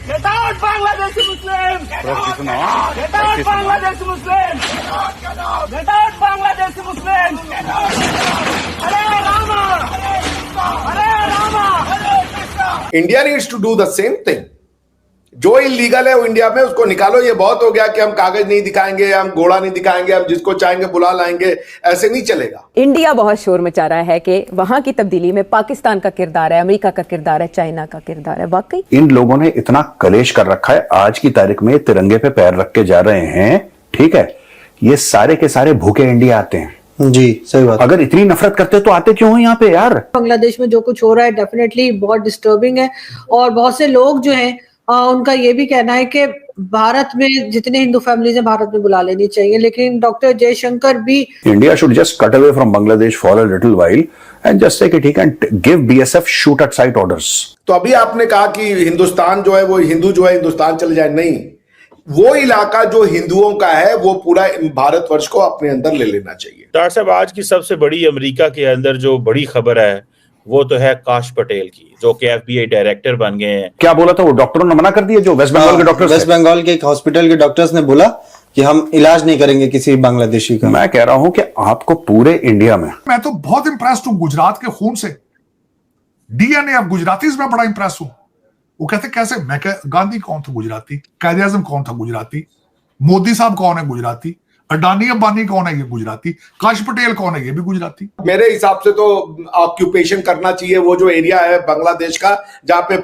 Get out, Bangladeshi Muslim! Get out, Bangladeshi Muslim! Get out, Bangladeshi Muslim! Hare Rama! Hare Rama! India needs to do the same thing. जो illegal है वो India में उसको निकालो। ये बहुत हो गया कि हम कागज नहीं दिखाएंगे, हम घोड़ा नहीं दिखाएंगे, हम जिसको चाहेंगे बुला लाएंगे, ऐसे नहीं चलेगा। इंडिया बहुत शोर मचा रहा है कि वहां की तब्दीली में पाकिस्तान का किरदार है, अमेरिका का किरदार है, चाइना का किरदार है। वाकई इन लोगों ने इतना कलेश कर रखा है, आज की तारीख में तिरंगे पे पैर रख के जा रहे हैं। ठीक है, ये सारे के सारे भूखे इंडिया आते हैं। जी सही बात। अगर इतनी नफरत करते तो आते क्यों हैं यहाँ पे यार? बांग्लादेश में जो कुछ हो रहा है डेफिनेटली बहुत डिस्टर्बिंग है। और बहुत से लोग जो हैं उनका ये भी कहना है कि भारत में जितने हिंदू फैमिलीज हैं भारत में बुला लेनी चाहिए। लेकिन डॉक्टर जयशंकर भी India should just cut away from Bangladesh for a little while and just take it and give BSF shoot at sight orders. तो अभी आपने कहा कि हिंदुस्तान जो है वो हिंदू जो है हिंदुस्तान चले जाए, नहीं, वो इलाका जो हिंदुओं का है वो पूरा भारतवर्ष को अपने अंदर ले लेना चाहिए। डॉक्टर साहब, आज की सबसे बड़ी अमेरिका के अंदर जो बड़ी खबर है वो तो है काश पटेल की, जो कि एफबीआई डायरेक्टर बन गए हैं। क्या बोला था वो? डॉक्टरों ने मना कर दिया, जो वेस्ट बंगाल के डॉक्टर्स, वेस्ट बंगाल के एक हॉस्पिटल के डॉक्टर्स ने बोला कि हम इलाज नहीं करेंगे किसी बांग्लादेशी का। मैं कह रहा हूं कि आपको पूरे इंडिया में, मैं तो बहुत इंप्रेस्ड हूं गुजरात के खून से, डीएनए ऑफ गुजरातीज में बड़ा इंप्रेस हूं। वो कहते कैसे? मैं गांधी कौन था गुजराती, कायदे आजम कौन था गुजराती, मोदी साहब कौन है गुजराती, अडानी अंबानी कौन है ये गुजराती, काश पटेल कौन है ये भी गुजराती। मेरे हिसाब से तो ऑक्यूपेशन करना चाहिए वो जो एरिया है बांग्लादेश का जहां पे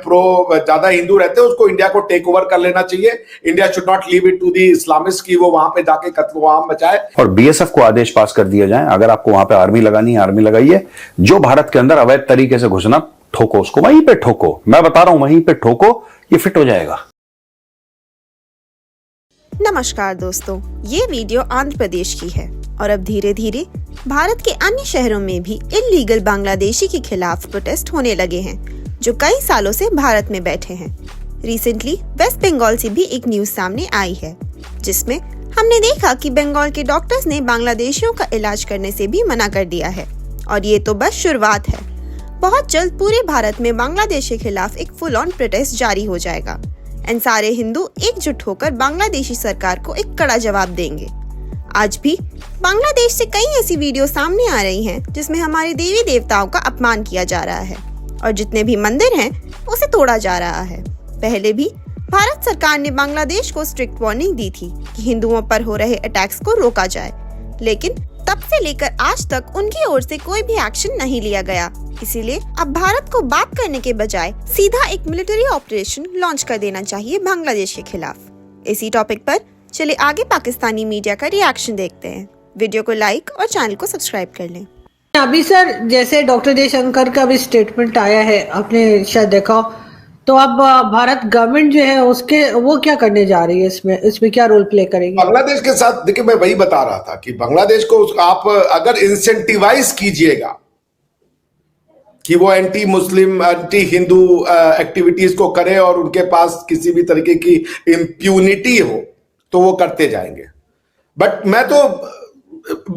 ज्यादा हिंदू रहते हैं, उसको इंडिया को टेक ओवर कर लेना चाहिए। India should not leave it to the Islamist की वो वहां पे जाके कत्ल-ए-आम मचाए। और बीएसएफ को आदेश पास कर दिया जाए, अगर आपको वहां पे आर्मी लगानी है आर्मी लगाइए। जो भारत के अंदर अवैध तरीके से घुसना, ठोको उसको, वहीं पे ठोको। मैं बता रहा हूं वहीं पे ठोको, ये फिट हो जाएगा। नमस्कार दोस्तों, ये वीडियो आंध्र प्रदेश की है और अब धीरे धीरे भारत के अन्य शहरों में भी इल्लीगल बांग्लादेशी के खिलाफ प्रोटेस्ट होने लगे हैं, जो कई सालों से भारत में बैठे हैं। रिसेंटली वेस्ट बंगाल से भी एक न्यूज सामने आई है, जिसमें हमने देखा कि बंगाल के डॉक्टर्स ने बांग्लादेशियों का इलाज करने से भी मना कर दिया है। और ये तो बस शुरुआत है, बहुत जल्द पूरे भारत में बांग्लादेश के खिलाफ एक फुल ऑन प्रोटेस्ट जारी हो जाएगा एंड सारे हिंदू एकजुट होकर बांग्लादेशी सरकार को एक कड़ा जवाब देंगे। आज भी बांग्लादेश से कई ऐसी वीडियो सामने आ रही हैं जिसमें हमारे देवी देवताओं का अपमान किया जा रहा है और जितने भी मंदिर हैं उसे तोड़ा जा रहा है। पहले भी भारत सरकार ने बांग्लादेश को स्ट्रिक्ट वार्निंग दी थी कि हिंदुओं पर हो रहे अटैक्स को रोका जाए, लेकिन तब से लेकर आज तक उनकी ओर से कोई भी एक्शन नहीं लिया गया। इसीलिए अब भारत को बात करने के बजाय सीधा एक मिलिट्री ऑपरेशन लॉन्च कर देना चाहिए बांग्लादेश के खिलाफ। इसी टॉपिक पर चले आगे पाकिस्तानी मीडिया का रिएक्शन देखते हैं। वीडियो को लाइक और चैनल को सब्सक्राइब कर लें। अभी सर जैसे डॉक्टर जयशंकर का भी स्टेटमेंट आया है, आपने शायद देखा हो, तो अब भारत गवर्नमेंट जो है उसके वो क्या करने जा रही है, इसमें क्या रोल प्ले करेगी बांग्लादेश के साथ? देखिए, मैं वही बता रहा था कि बांग्लादेश को आप अगर इंसेंटिवाइज कीजिएगा कि वो anti Muslim anti Hindu activities को करे और उनके पास किसी भी तरीके की इम्प्यूनिटी हो, तो वो करते जाएंगे। बट मैं तो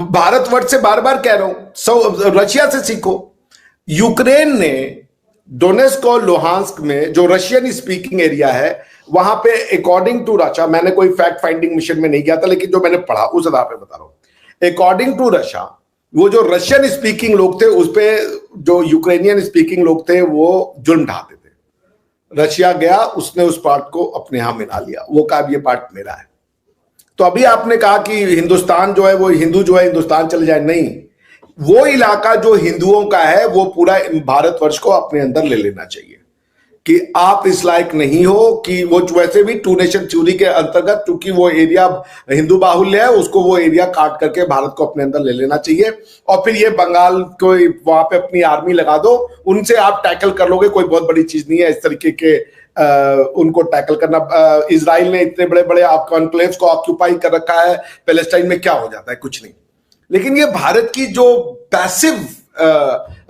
भारतवर्ष से बार बार कह रहा हूं, रशिया से सीखो। यूक्रेन ने डोनेस्क और लुहांस्क में जो रशियन स्पीकिंग एरिया है, वहां पे अकॉर्डिंग टू रशिया, मैंने कोई फैक्ट फाइंडिंग मिशन में नहीं गया था, लेकिन जो मैंने पढ़ा उस आधार पे बता रहा हूं। अकॉर्डिंग टू रशिया, वो जो रशियन स्पीकिंग लोग थे उस पे जो यूक्रेनियन स्पीकिंग लोग थे वो जुल्म ढाते थे। रशिया गया, उसने उस पार्ट को अपने यहां मिला लिया, वो कहा ये पार्ट मेरा है। तो अभी आपने कहा कि हिंदुस्तान जो है वो हिंदू जो है हिंदुस्तान चले जाए, नहीं, वो इलाका जो हिंदुओं का है वो पूरा भारतवर्ष को अपने अंदर ले लेना चाहिए कि आप इस लायक नहीं हो कि वो वैसे भी टू नेशन थ्योरी के अंतर्गत, क्योंकि वो एरिया हिंदू बाहुल्य है, उसको वो एरिया काट करके भारत को अपने अंदर ले लेना चाहिए। और फिर ये बंगाल को वहां पे अपनी आर्मी लगा दो, उनसे आप टैकल कर लोगे, कोई बहुत बड़ी चीज नहीं है इस तरीके के उनको टैकल करना। इजराइल ने इतने बड़े बड़े कॉन्क्लेव्स को ऑक्यूपाई कर रखा है, पैलेस्टाइन में क्या हो जाता है? कुछ नहीं। लेकिन ये भारत की जो पैसिव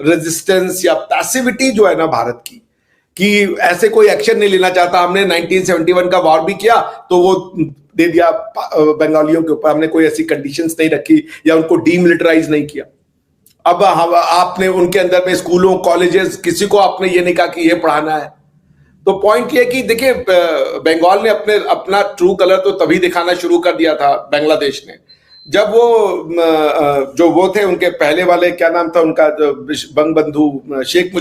रेजिस्टेंस या पैसिविटी जो है ना भारत की, कि ऐसे कोई एक्शन नहीं लेना चाहता। हमने 1971 का वॉर भी किया तो वो दे दिया बंगालियों के ऊपर, हमने कोई ऐसी कंडीशंस नहीं रखी या उनको डीमिलिटराइज नहीं किया। अब आपने उनके अंदर में स्कूलों कॉलेजेस किसी को आपने ये नहीं कहा कि ये पढ़ाना है। तो पॉइंट ये कि देखिए, बंगाल ने अपना ट्रू कलर तो तभी दिखाना शुरू कर दिया था बांग्लादेश ने, जब वो थे उनके पहले वाले, क्या नाम था उनका, बंगबंधु शेख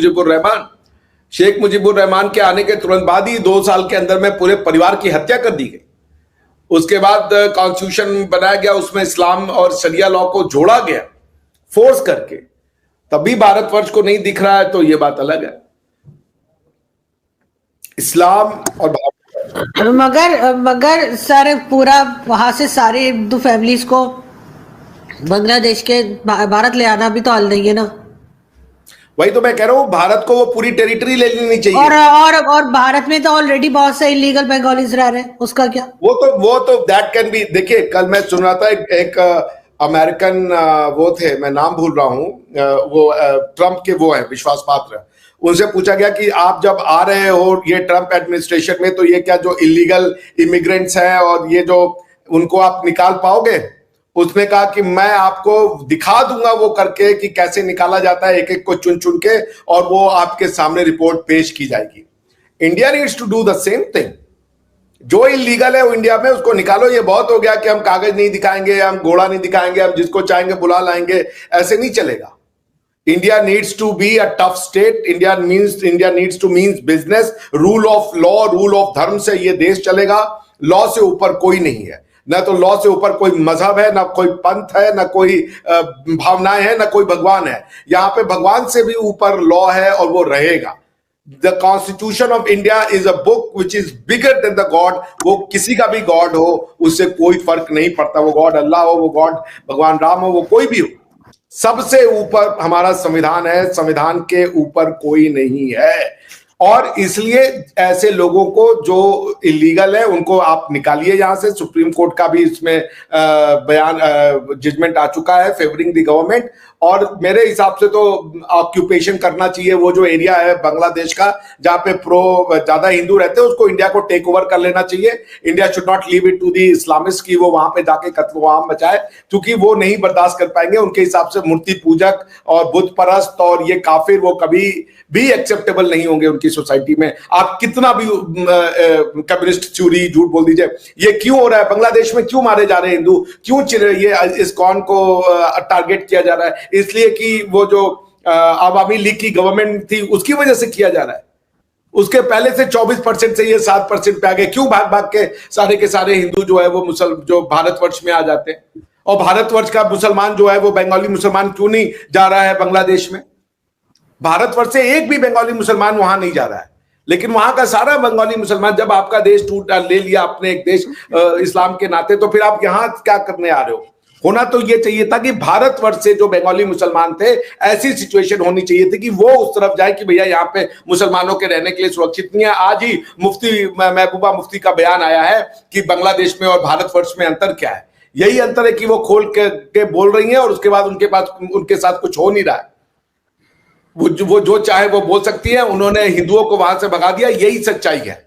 मुजीबुर रहमान के आने के तुरंत बाद ही 2 साल के अंदर में पूरे परिवार की हत्या कर दी गई। उसके बाद कॉन्स्टिट्यूशन बनाया गया, उसमें इस्लाम और शरिया लॉ को जोड़ा गया फोर्स करके, तब भी भारतवर्ष को नहीं दिख रहा है, तो ये बात अलग है। इस्लाम और मगर सर पूरा वहां से सारे हिंदू फैमिलीज को बांग्लादेश के भारत ले आना भी तो हल नहीं है ना। वही तो मैं कह रहा हूँ, भारत को वो पूरी टेरिटरी ले लेनी चाहिए। और भारत में तो ऑलरेडी बहुत से इलीगल बंगालीज रह रहे हैं, उसका क्या? वो तो दैट कैन बी। देखिए, कल मैं सुन रहा था एक अमेरिकन वो थे, मैं नाम भूल रहा हूँ, वो ट्रम्प के वो है विश्वास पात्र, उनसे पूछा गया कि आप जब आ रहे हो ये ट्रम्प एडमिनिस्ट्रेशन में, तो ये क्या जो इलीगल इमिग्रेंट्स हैं और ये जो उनको आप निकाल पाओगे? उसने कहा कि मैं आपको दिखा दूंगा वो करके कि कैसे निकाला जाता है, एक एक को चुन चुन के, और वो आपके सामने रिपोर्ट पेश की जाएगी। India needs to do the same thing. जो इलीगल है वो इंडिया में, उसको निकालो। ये बहुत हो गया कि हम कागज नहीं दिखाएंगे, हम घोड़ा नहीं दिखाएंगे, हम जिसको चाहेंगे बुला लाएंगे, ऐसे नहीं चलेगा। India needs to be a tough state. India needs to means business, rule of law, rule of धर्म से ये देश चलेगा। लॉ से ऊपर कोई नहीं है, ना तो लॉ से ऊपर कोई मजहब है, ना कोई पंथ है, ना कोई भावनाएं है, ना कोई भगवान है। यहाँ पे भगवान से भी ऊपर लॉ है और वो रहेगा। The Constitution of India is a book which is bigger than the God. वो किसी का भी गॉड हो, उससे कोई फर्क नहीं पड़ता। वो गॉड अल्लाह हो, वो गॉड भगवान राम हो, वो कोई भी हो, सबसे ऊपर हमारा संविधान है। संविधान के ऊपर कोई नहीं है। और इसलिए ऐसे लोगों को जो इलीगल है उनको आप निकालिए यहां से। सुप्रीम कोर्ट का भी इसमें बयान जजमेंट आ चुका है फेवरिंग द गवर्नमेंट। और मेरे हिसाब से तो ऑक्यूपेशन करना चाहिए वो जो एरिया है बांग्लादेश का जहां पे ज्यादा हिंदू रहते हैं, उसको इंडिया को टेक ओवर कर लेना चाहिए। India should not leave it to the Islamist की वो वहां पे जाके कत्ल-ए-आम मचाए, क्योंकि वो नहीं बर्दाश्त कर पाएंगे। उनके हिसाब से मूर्ति पूजक और बुत परस्त और ये काफिर वो कभी भी एक्सेप्टेबल नहीं होंगे उनकी सोसाइटी में। आप कितना भी कम्युनिस्ट चोरी झूठ बोल दीजिए, ये क्यों हो रहा है बांग्लादेश में? क्यों मारे जा रहे हैं हिंदू? क्यों ये इस्कॉन को टारगेट किया जा रहा है? इसलिए कि वो जो अवामी लीग की गवर्नमेंट थी उसकी वजह से किया जा रहा है। उसके पहले से 24% से ये 7% पे आ गए। क्यों भाग भाग के सारे हिंदू जो है वो जो भारतवर्ष में आ जाते हैं? और भारतवर्ष का मुसलमान जो है वो बंगाली मुसलमान क्यों नहीं जा रहा है बांग्लादेश में? भारतवर्ष से एक भी बंगाली मुसलमान वहां नहीं जा रहा है, लेकिन वहां का सारा बंगाली मुसलमान, जब आपका देश ले लिया अपने एक देश इस्लाम के नाते, तो फिर आप यहां क्या करने आ रहे हो? होना तो ये चाहिए था कि भारतवर्ष से जो बंगाली मुसलमान थे, ऐसी सिचुएशन होनी चाहिए थी कि वो उस तरफ जाए कि भैया यहाँ पे मुसलमानों के रहने के लिए सुरक्षित नहीं है। आज ही महबूबा मुफ्ती का बयान आया है कि बांग्लादेश में और भारतवर्ष में अंतर क्या है। यही अंतर है कि वो खोल के बोल रही हैं और उसके बाद उनके साथ कुछ हो नहीं रहा है। वो जो चाहे वो बोल सकती है। उन्होंने हिंदुओं को वहां से भगा दिया, यही सच्चाई है।